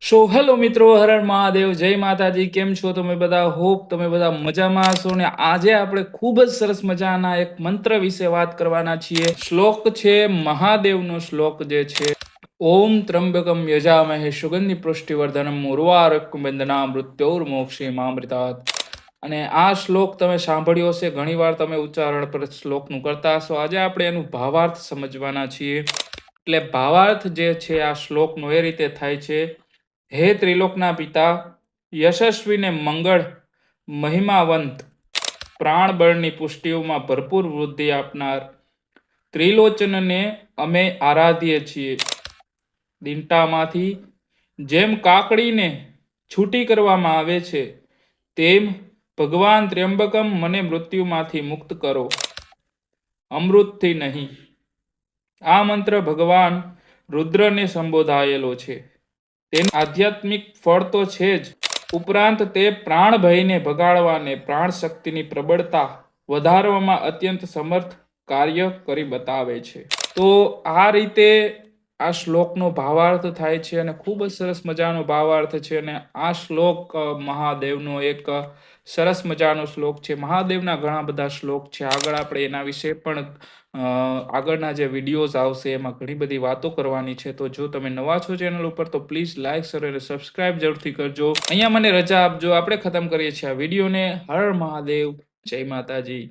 Hello મિત્રો, હર હર મહાદેવ, જય માતાજી. કેમ છો તમે બધા? હોપ તમે બધા મજામાં હશો. ને આજે આપણે ખૂબ જ સરસ મજાના એક મંત્ર વિશે વાત કરવાના છીએ. શ્લોક છે મહાદેવનો શ્લોક જે છે, ઓમ ત્રંબકમ યજામહે સુગંધિ પુષ્ટિવર્ધનમ ઉર્વારુકમ બંધના મૃત્યોર્મોક્ષે મામૃતાત. અને આ શ્લોક તમે સાંભળ્યો હશે, ઘણીવાર તમે ઉચ્ચારણ પર શ્લોકનું કરતા હશો. આજે આપણે એનું ભાવાર્થ સમજવાના છીએ. એટલે ભાવાર્થ જે છે આ શ્લોકનો એ રીતે થાય છે: હે ત્રિલોકના પિતા, યશસ્વી ને મંગળ મહિમાવંત, પ્રાણબળની પુષ્ટિઓમાં ભરપૂર વૃદ્ધિ આપનાર ત્રિલોચનને અમે આરાધીએ છીએ. દિંટામાંથી જેમ કાકડીને છૂટી કરવામાં આવે છે, તેમ ભગવાન ત્ર્યંબકમ મને મૃત્યુમાંથી મુક્ત કરો, અમૃતથી નહીં. આ મંત્ર ભગવાન રુદ્રને સંબોધાયેલો છે. તેનું આધ્યાત્મિક ફળ તો છે જ, ઉપરાંત તે પ્રાણ ભયને ભગાડવાને, પ્રાણ શક્તિની પ્રબળતા વધારવામાં અત્યંત સમર્થ કાર્ય કરી બતાવે છે. તો આ રીતે આ શ્લોકનો ભાવાર્થ થાય છે અને ખૂબ જ સરસ મજાનો ભાવાર્થ છે. અને આ શ્લોક મહાદેવનો એક સરસ મજાનો શ્લોક છે. મહાદેવના ઘણા બધા શ્લોક છે, આગળ આપણે એના વિશે પણ આગળના જે વિડીયોઝ આવશે એમાં ઘણી બધી વાતો કરવાની છે. તો જો તમે નવા છો ચેનલ ઉપર તો પ્લીઝ લાઇક, શેર અને સબસ્ક્રાઇબ જરૂરથી કરજો. અહીંયા મને રજા આપજો, આપણે ખતમ કરીએ છીએ આ વિડીયોને. હર મહાદેવ, જય માતાજી.